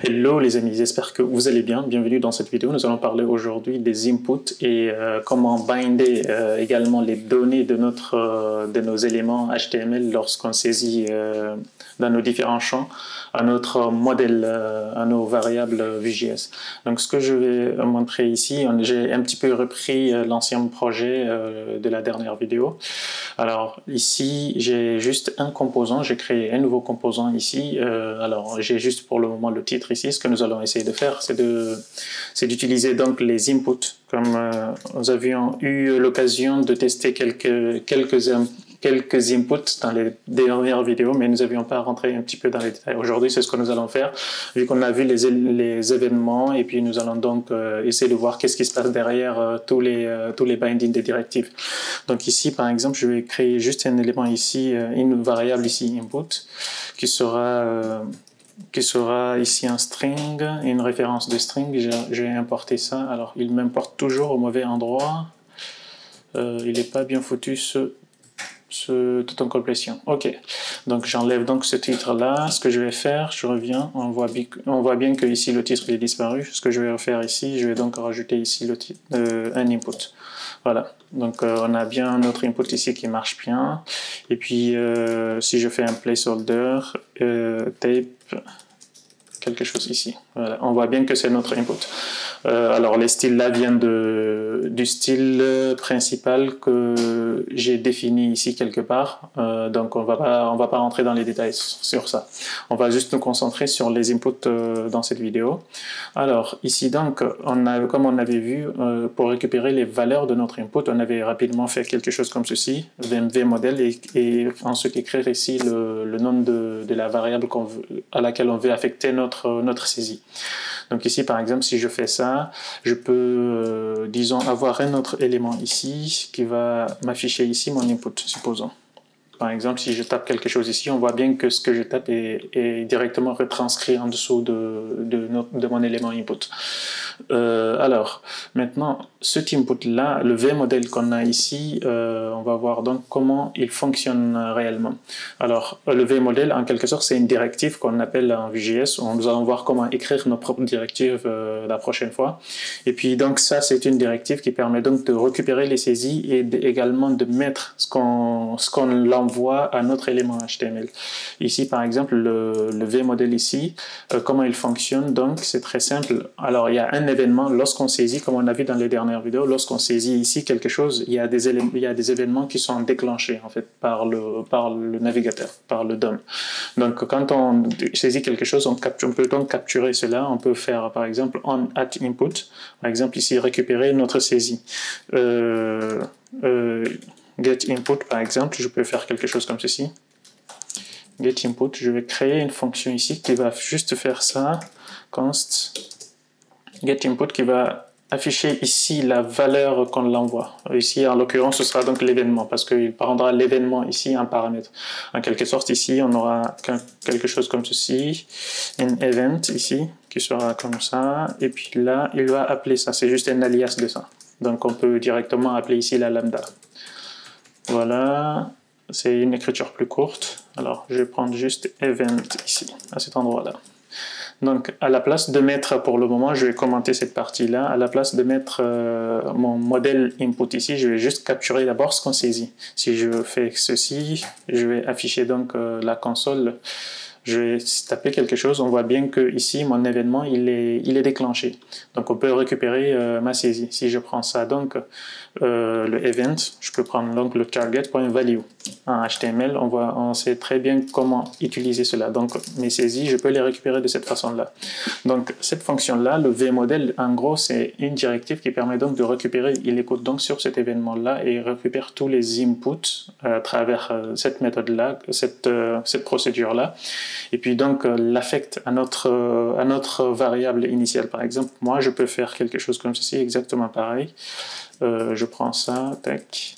Hello les amis, j'espère que vous allez bien. Bienvenue dans cette vidéo. Nous allons parler aujourd'hui des inputs et comment binder également les données de nos éléments HTML lorsqu'on saisit dans nos différents champs à notre modèle, à nos variables Vue.js. Donc ce que je vais montrer ici, j'ai un petit peu repris l'ancien projet de la dernière vidéo. Alors ici, j'ai juste un composant, j'ai créé un nouveau composant ici. Alors j'ai juste pour le moment le titre ici. Ce que nous allons essayer de faire, c'est d'utiliser donc les inputs. Comme nous avions eu l'occasion de tester quelques inputs dans les dernières vidéos, mais nous n'avions pas rentré un petit peu dans les détails. Aujourd'hui, c'est ce que nous allons faire, vu qu'on a vu les événements, et puis nous allons donc essayer de voir qu'est-ce qui se passe derrière tous les bindings des directives. Donc ici, par exemple, je vais créer juste un élément ici, une variable ici, input, qui sera ici un string, une référence de string. Je vais importer ça. Alors, il m'importe toujours au mauvais endroit. Il n'est pas bien foutu tout en complétion. Ok, donc j'enlève donc ce titre là. Ce que je vais faire, je reviens, on voit bien que ici le titre est disparu. Ce que je vais refaire ici, je vais donc rajouter ici le titre, un input. Voilà, donc on a bien notre input ici qui marche bien. Et puis si je fais un placeholder, tape quelque chose ici. Voilà, on voit bien que c'est notre input. Alors les styles là viennent du style principal que j'ai défini ici quelque part. Donc on va pas rentrer dans les détails sur ça. On va juste nous concentrer sur les inputs dans cette vidéo. Alors ici donc, comme on avait vu, pour récupérer les valeurs de notre input, on avait rapidement fait quelque chose comme ceci, vmodel, et ensuite écrire ici le nom de la variable à laquelle on veut affecter notre saisie. Donc ici par exemple, si je fais ça, je peux disons avoir un autre élément ici qui va m'afficher ici mon input, supposons. Par exemple, si je tape quelque chose ici, on voit bien que ce que je tape est directement retranscrit en dessous de mon élément input. Alors, maintenant, cet input-là, le vmodel qu'on a ici, on va voir donc comment il fonctionne réellement. Alors, le vmodel, en quelque sorte, c'est une directive qu'on appelle en Vue.js. Nous allons voir comment écrire nos propres directives la prochaine fois. Et puis, donc, ça, c'est une directive qui permet donc de récupérer les saisies et également de mettre ce qu'on l'envoie à notre élément HTML. Ici, par exemple, le vmodel ici, comment il fonctionne, donc, c'est très simple. Alors, il y a un événement, lorsqu'on saisit, comme on a vu dans les dernières vidéos, lorsqu'on saisit ici quelque chose, il y a des événements qui sont déclenchés en fait par le navigateur, par le DOM. Donc quand on saisit quelque chose, on peut donc capturer cela. On peut faire par exemple on @input, par exemple ici récupérer notre saisie. Get input par exemple, je peux faire quelque chose comme ceci. Get input, je vais créer une fonction ici qui va juste faire ça, const get input, qui va afficher ici la valeur qu'on l'envoie. Ici, en l'occurrence, ce sera donc l'événement, parce qu'il prendra l'événement ici en paramètre. En quelque sorte, ici, on aura quelque chose comme ceci, un event ici, qui sera comme ça, et puis là, il va appeler ça, c'est juste un alias de ça. Donc, on peut directement appeler ici la lambda. Voilà, c'est une écriture plus courte. Alors, je vais prendre juste event ici, à cet endroit-là. Donc, à la place de mettre, pour le moment, je vais commenter cette partie-là, à la place de mettre mon modèle input ici, je vais juste capturer d'abord ce qu'on saisit. Si je fais ceci, je vais afficher donc la console. Je vais taper quelque chose, on voit bien que ici mon événement il est déclenché. Donc on peut récupérer ma saisie. Si je prends ça donc le event, je peux prendre donc le target.value. En HTML, on sait très bien comment utiliser cela. Donc mes saisies, je peux les récupérer de cette façon-là. Donc cette fonction-là, le vmodel, en gros, c'est une directive qui permet donc de récupérer, il écoute donc sur cet événement-là et récupère tous les inputs à travers cette méthode-là, cette procédure-là. Et puis donc l'affecte à notre variable initiale. Par exemple, moi je peux faire quelque chose comme ceci, exactement pareil. Je prends ça, tac,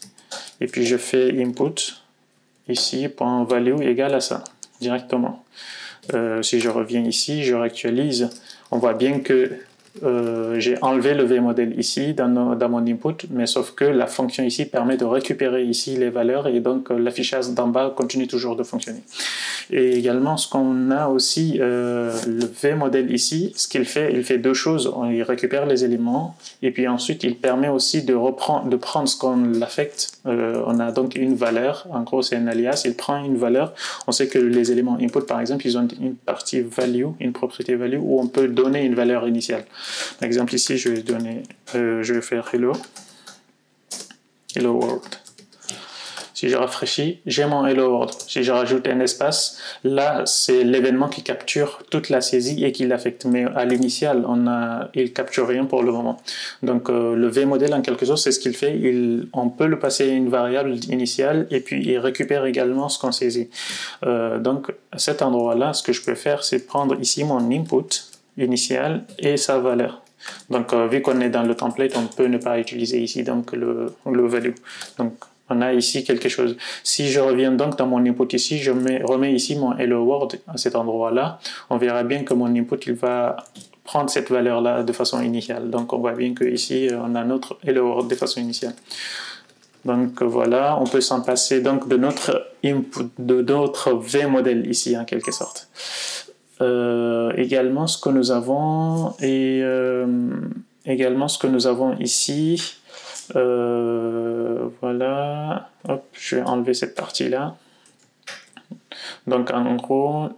et puis je fais input ici, .value égale à ça, directement. Si je reviens ici, je réactualise, on voit bien que j'ai enlevé le VModel ici dans mon input, mais sauf que la fonction ici permet de récupérer ici les valeurs et donc l'affichage d'en bas continue toujours de fonctionner. Et également, ce qu'on a aussi, le VModel ici, ce qu'il fait, il fait deux choses. Il récupère les éléments et puis ensuite, il permet aussi de prendre ce qu'on affecte. On a donc une valeur, en gros, c'est un alias, il prend une valeur. On sait que les éléments input, par exemple, ils ont une partie value, une propriété value, où on peut donner une valeur initiale. Par exemple, ici, je vais faire hello world. Si je rafraîchis, j'ai mon hello world. Si je rajoute un espace, là, c'est l'événement qui capture toute la saisie et qui l'affecte. Mais à l'initial, il capture rien pour le moment. Donc, le VModel, en quelque sorte, c'est ce qu'il fait. On peut le passer à une variable initiale et puis il récupère également ce qu'on saisit. Donc, à cet endroit-là, ce que je peux faire, c'est prendre ici mon input initial et sa valeur. Donc, vu qu'on est dans le template, on peut ne pas utiliser ici donc le value. Donc, on a ici quelque chose. Si je reviens donc dans mon input ici, je remets ici mon hello world à cet endroit-là, on verra bien que mon input il va prendre cette valeur-là de façon initiale. Donc, on voit bien que ici on a notre hello world de façon initiale. Donc voilà, on peut s'en passer donc de notre input, de notre VModel ici en quelque sorte. Également ce que nous avons ici, voilà, hop, je vais enlever cette partie là. Donc en gros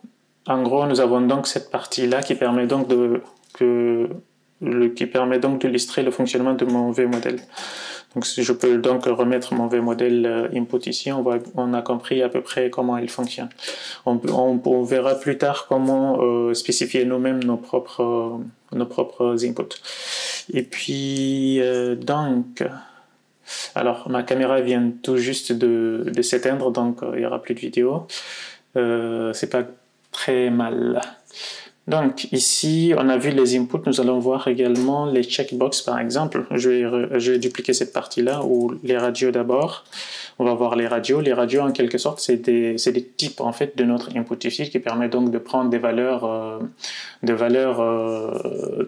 nous avons donc cette partie là qui permet donc d'illustrer le fonctionnement de mon VModel. Donc je peux donc remettre mon VModel input ici, on a compris à peu près comment il fonctionne. On verra plus tard comment spécifier nous-mêmes nos propres inputs. Et puis donc, alors ma caméra vient tout juste de s'éteindre, donc il n'y aura plus de vidéo. C'est pas très mal. Donc ici, on a vu les inputs, nous allons voir également les checkbox par exemple. Je vais dupliquer cette partie-là, ou les radios d'abord. On va voir les radios. Les radios, en quelque sorte, c'est des types en fait de notre input ici qui permet donc de prendre des valeurs,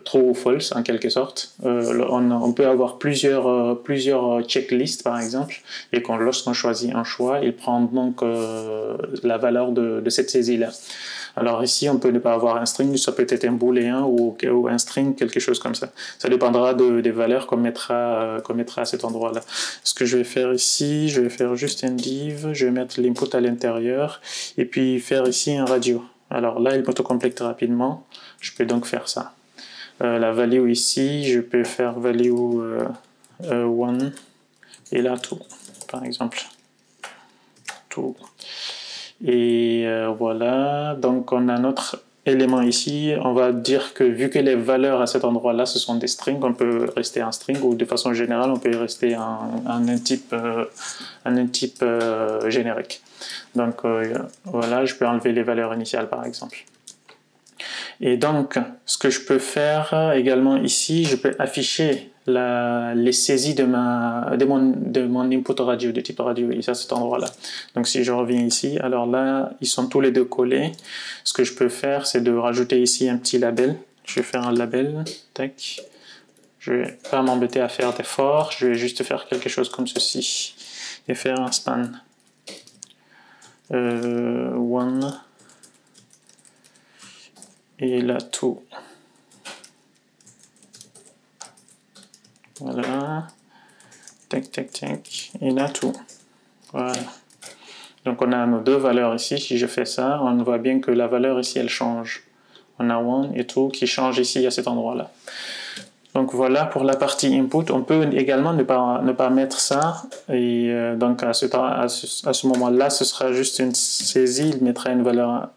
true ou false en quelque sorte. On peut avoir plusieurs checklists par exemple, et lorsqu'on choisit un choix, il prend donc la valeur de cette saisie-là. Alors ici, on peut ne pas avoir un string, ça peut être un booléen ou un string, quelque chose comme ça. Ça dépendra des valeurs qu'on mettra à cet endroit-là. Ce que je vais faire ici, je vais faire juste un div, je vais mettre l'input à l'intérieur, et puis faire ici un radio. Alors là, il m'autocomplète rapidement, je peux donc faire ça. La value ici, je peux faire value 1, et là tout, par exemple. Tout. Et voilà, donc on a notre élément ici. On va dire que vu que les valeurs à cet endroit-là, ce sont des strings, on peut rester en string, ou de façon générale, on peut rester en un type générique. Donc voilà, je peux enlever les valeurs initiales par exemple. Et donc, ce que je peux faire également ici, je peux afficher les saisies de mon input radio, de type radio, ici à cet endroit-là. Donc si je reviens ici, alors là, ils sont tous les deux collés. Ce que je peux faire, c'est de rajouter ici un petit label. Je vais faire un label, tac. Je vais pas m'embêter à faire d'efforts, je vais juste faire quelque chose comme ceci. Et faire un span. One. Et là, tout. Voilà. Tac, tac, tac. Et là, tout. Voilà. Donc, on a nos deux valeurs ici. Si je fais ça, on voit bien que la valeur ici, elle change. On a one et tout qui change ici à cet endroit-là. Donc voilà pour la partie input. On peut également ne pas mettre ça. Et donc à ce moment-là, ce sera juste une saisie. Il mettra une valeur.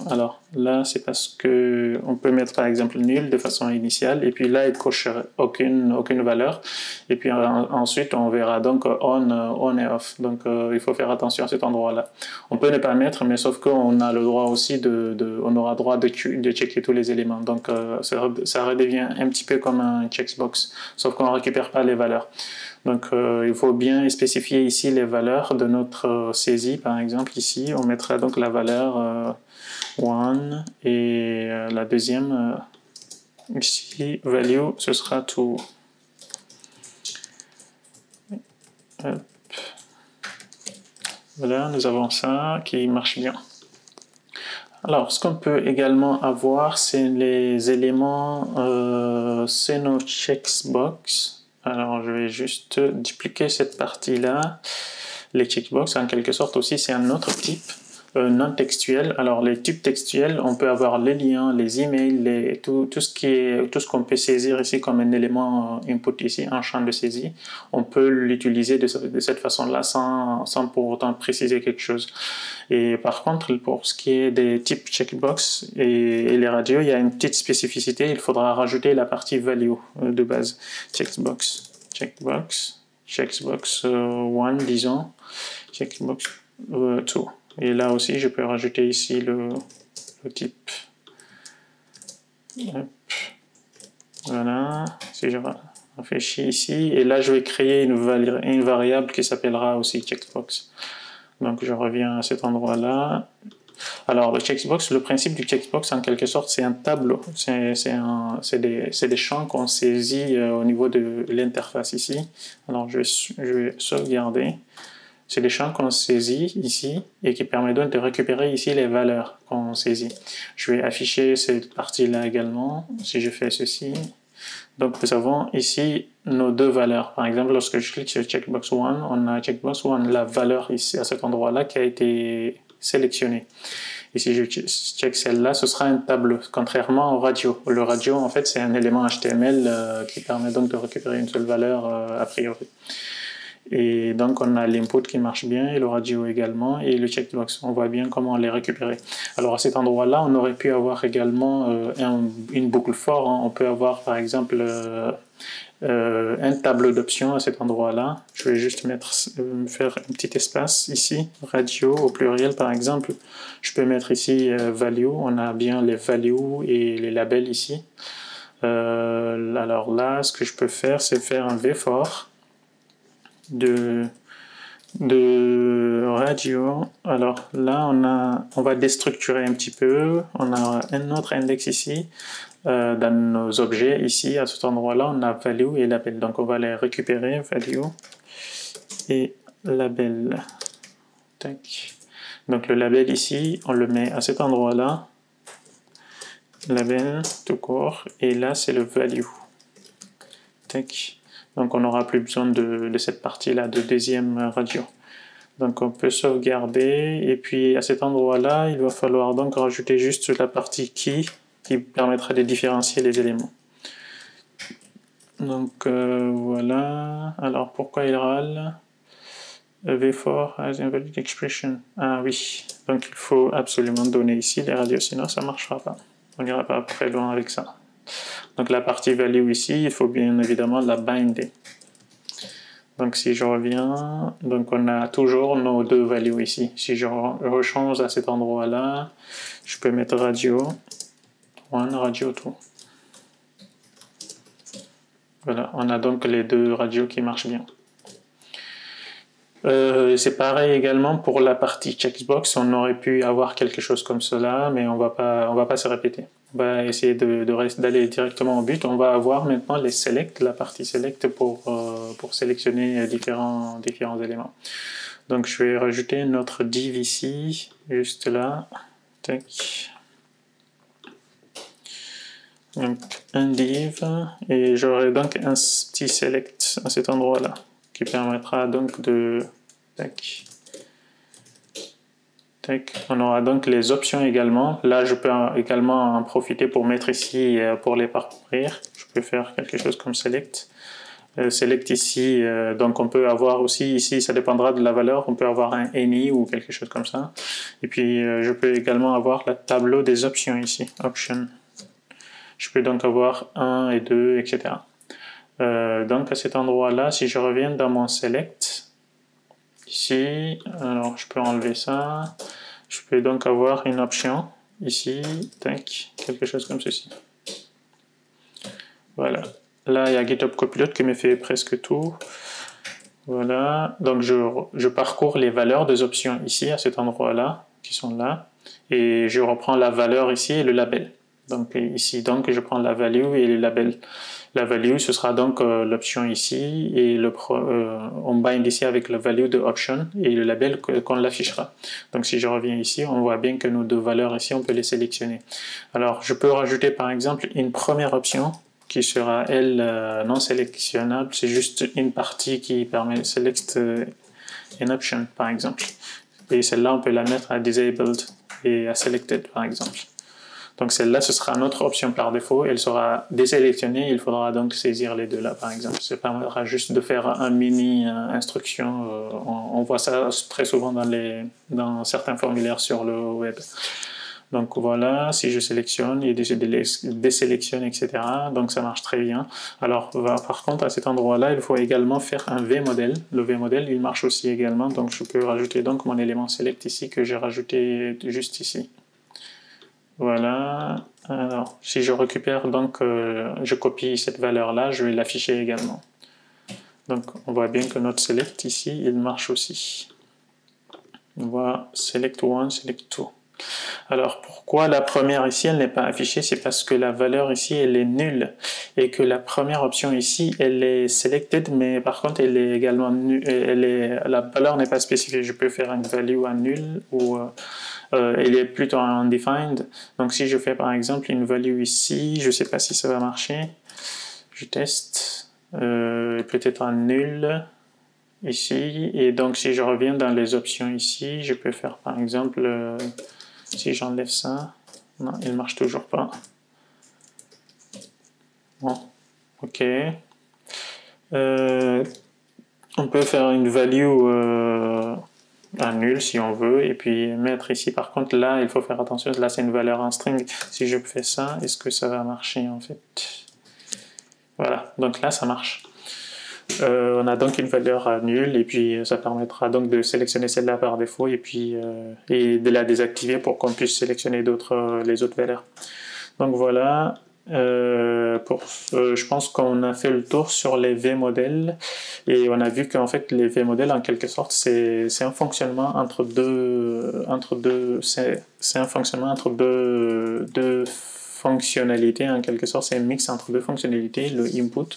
Alors là, c'est parce que on peut mettre par exemple nul de façon initiale. Et puis là, il coche aucune valeur. Et puis ensuite, on verra donc on et off. Donc il faut faire attention à cet endroit-là. On peut ne pas mettre, mais sauf qu'on a le droit aussi on aura droit de checker tous les éléments. Donc ça redevient un petit peu comme un checkbox, sauf qu'on ne récupère pas les valeurs. Donc il faut bien spécifier ici les valeurs de notre saisie. Par exemple ici, on mettra donc la valeur 1 et la deuxième Ici, value, ce sera tout. Hop. Voilà, nous avons ça qui marche bien. Alors, ce qu'on peut également avoir, c'est les éléments, c'est nos checkbox. Alors, je vais juste dupliquer cette partie-là. Les checkbox, en quelque sorte aussi, c'est un autre type non textuel. Alors, les types textuels, on peut avoir les liens, les emails, tout ce qu'on peut saisir ici comme un élément input ici, un champ de saisie. On peut l'utiliser de cette façon-là sans pour autant préciser quelque chose. Et par contre, pour ce qui est des types checkbox et les radios, il y a une petite spécificité. Il faudra rajouter la partie value de base. Checkbox 1, disons, checkbox 2. Et là aussi, je peux rajouter ici le type. Hop. Voilà, si je réfléchis ici, et là je vais créer une variable qui s'appellera aussi checkbox. Donc je reviens à cet endroit-là. Alors le checkbox, le principe du checkbox en quelque sorte, c'est un tableau. C'est des champs qu'on saisit au niveau de l'interface ici. Alors je vais sauvegarder. C'est des champs qu'on saisit ici et qui permettent donc de récupérer ici les valeurs qu'on saisit. Je vais afficher cette partie-là également si je fais ceci. Donc nous avons ici nos deux valeurs. Par exemple, lorsque je clique sur checkbox 1, on a checkbox 1, la valeur ici à cet endroit-là qui a été sélectionnée. Et si je check celle-là, ce sera un tableau, contrairement au radio. Le radio, en fait, c'est un élément HTML qui permet donc de récupérer une seule valeur a priori. Et donc on a l'input qui marche bien et le radio également et le checkbox, on voit bien comment les récupérer. Alors à cet endroit-là, on aurait pu avoir également une boucle for, hein. On peut avoir par exemple un tableau d'options à cet endroit-là. Je vais juste faire un petit espace ici, radio au pluriel par exemple. Je peux mettre ici value, on a bien les values et les labels ici. Alors là, ce que je peux faire, c'est faire un vfor de radio. Alors là, on va déstructurer un petit peu. On a un autre index ici. Dans nos objets, ici, à cet endroit-là, on a value et label. Donc, on va les récupérer, value et label. Tac. Donc, le label ici, on le met à cet endroit-là. Label, tout court. Et là, c'est le value. Tac. Donc on n'aura plus besoin de cette partie-là de deuxième radio. Donc on peut sauvegarder et puis à cet endroit-là, il va falloir donc rajouter juste la partie key qui permettra de différencier les éléments. Donc voilà. Alors pourquoi il râle? V4 has invalid expression. Ah oui. Donc il faut absolument donner ici les radios, sinon ça ne marchera pas. On n'ira pas très loin avec ça. Donc la partie value ici, il faut bien évidemment la binder. Donc si je reviens, donc on a toujours nos deux values ici. Si je rechange à cet endroit-là, je peux mettre radio 1, radio 2. Voilà, on a donc les deux radios qui marchent bien. C'est pareil également pour la partie checkbox, on aurait pu avoir quelque chose comme cela, mais on va pas se répéter. On va essayer d'aller directement au but. On va avoir maintenant les select, la partie select pour sélectionner différents éléments. Donc je vais rajouter notre div ici, juste là. Tac. Donc un div, et j'aurai donc un petit select à cet endroit-là, qui permettra donc de... Tac. Tac. On aura donc les options également. Là, je peux également en profiter pour mettre ici, pour les parcourir. Je peux faire quelque chose comme select. Select ici, donc on peut avoir aussi ici, ça dépendra de la valeur, on peut avoir un any ou quelque chose comme ça. Et puis, je peux également avoir le tableau des options ici, option. Je peux donc avoir 1 et 2, etc. Donc à cet endroit-là, si je reviens dans mon select, ici, alors je peux enlever ça, je peux donc avoir une option ici, tac, quelque chose comme ceci. Voilà, là il y a GitHub Copilot qui me fait presque tout. Voilà, donc je parcours les valeurs des options ici, à cet endroit-là, qui sont là, et je reprends la valeur ici et le label. Donc ici, donc je prends la value et le label. La value, ce sera donc l'option ici et on bind ici avec la value de option et le label qu'on l'affichera. Donc si je reviens ici, on voit bien que nos deux valeurs ici, on peut les sélectionner. Alors je peux rajouter par exemple une première option qui sera elle non sélectionnable. C'est juste une partie qui permet select an option par exemple. Et celle-là, on peut la mettre à disabled et à selected par exemple. Donc celle-là, ce sera notre option par défaut, elle sera désélectionnée, il faudra donc saisir les deux là par exemple. Ça permettra juste de faire un mini instruction, on voit ça très souvent dans certains formulaires sur le web. Donc voilà, si je sélectionne et je désélectionne, etc. Donc ça marche très bien. Alors par contre, à cet endroit-là, il faut également faire un vModel. Le vModel, il marche aussi également, donc je peux rajouter donc mon élément select ici que j'ai rajouté juste ici. Voilà, alors si je récupère donc, je copie cette valeur-là, je vais l'afficher également. Donc on voit bien que notre select ici, il marche aussi. On voit select one, select two. Alors pourquoi la première ici, elle n'est pas affichée? C'est parce que la valeur ici, elle est nulle et que la première option ici, elle est selected, mais par contre, elle est également nulle, la valeur n'est pas spécifiée. Je peux faire une value à nul ou elle est plutôt undefined. Donc si je fais par exemple une value ici, je ne sais pas si ça va marcher. Je teste, peut-être un nul ici. Et donc si je reviens dans les options ici, je peux faire par exemple, si j'enlève ça, non, il ne marche toujours pas. Bon, ok. On peut faire une value un nul si on veut, et puis mettre ici, par contre là il faut faire attention, là c'est une valeur en string. Si je fais ça, est-ce que ça va marcher en fait? Voilà, donc là ça marche. On a donc une valeur à nul, et puis ça permettra donc de sélectionner celle-là par défaut et puis et de la désactiver pour qu'on puisse sélectionner les autres valeurs. Donc voilà, je pense qu'on a fait le tour sur les vModels et on a vu qu'en fait les vModels en quelque sorte c'est un fonctionnement entre deux fonctionnalités en quelque sorte, c'est un mix entre deux fonctionnalités, le input,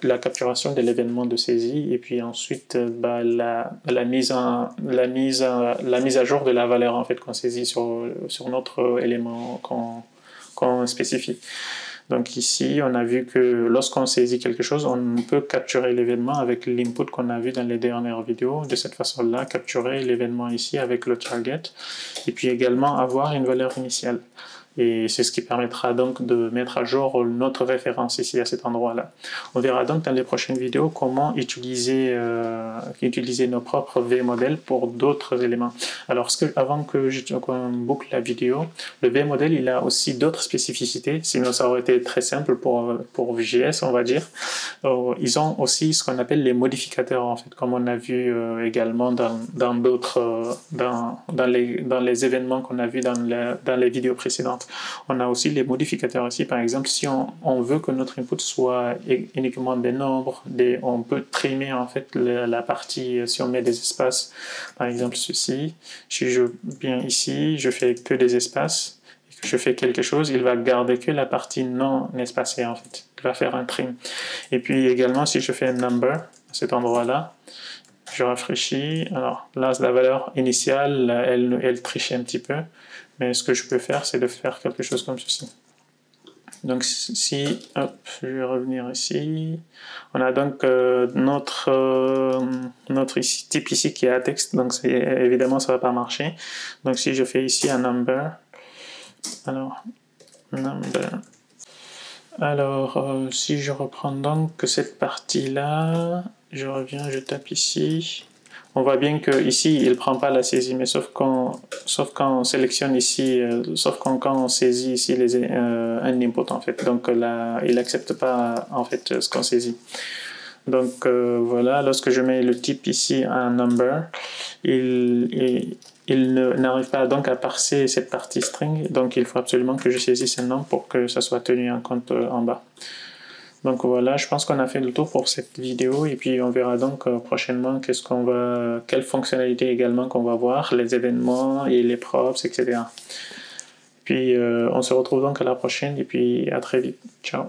la capturation de l'événement de saisie et puis ensuite la mise à jour de la valeur en fait qu'on saisit sur notre élément qu'on spécifie. Donc ici, on a vu que lorsqu'on saisit quelque chose, on peut capturer l'événement avec l'input qu'on a vu dans les dernières vidéos. De cette façon-là, capturer l'événement ici avec le target et puis également avoir une valeur initiale. Et c'est ce qui permettra donc de mettre à jour notre référence ici à cet endroit-là. On verra donc dans les prochaines vidéos comment utiliser nos propres vModels pour d'autres éléments. Alors avant qu'on boucle la vidéo, le vModel il a aussi d'autres spécificités, sinon ça aurait été très simple pour Vue.js on va dire. Ils ont aussi ce qu'on appelle les modificateurs en fait, comme on a vu également dans les événements qu'on a vu dans les vidéos précédentes. On a aussi les modificateurs ici, par exemple, si on veut que notre input soit uniquement des nombres, on peut trimer en fait la partie, si on met des espaces, par exemple ceci, si je viens ici, je fais que des espaces, et que je fais quelque chose, il va garder que la partie non espacée en fait, il va faire un trim. Et puis également, si je fais un number, à cet endroit-là, je rafraîchis, alors là la valeur initiale, elle triche un petit peu, mais ce que je peux faire, c'est de faire quelque chose comme ceci. Donc si, hop, je vais revenir ici. On a donc notre type ici qui est à texte, donc évidemment ça ne va pas marcher. Donc si je fais ici un number, alors number. Alors si je reprends donc cette partie-là, je reviens, je tape ici. On voit bien que ici il prend pas la saisie, mais sauf quand on sélectionne ici, quand on saisit ici un input en fait. Donc là, il accepte pas en fait ce qu'on saisit. Donc voilà, lorsque je mets le type ici un number, il n'arrive pas donc à parser cette partie string. Donc il faut absolument que je saisisse un nom pour que ça soit tenu en compte en bas. Donc voilà, je pense qu'on a fait le tour pour cette vidéo et puis on verra donc prochainement quelles fonctionnalités également qu'on va voir, les événements et les props, etc. Puis on se retrouve donc à la prochaine et puis à très vite. Ciao.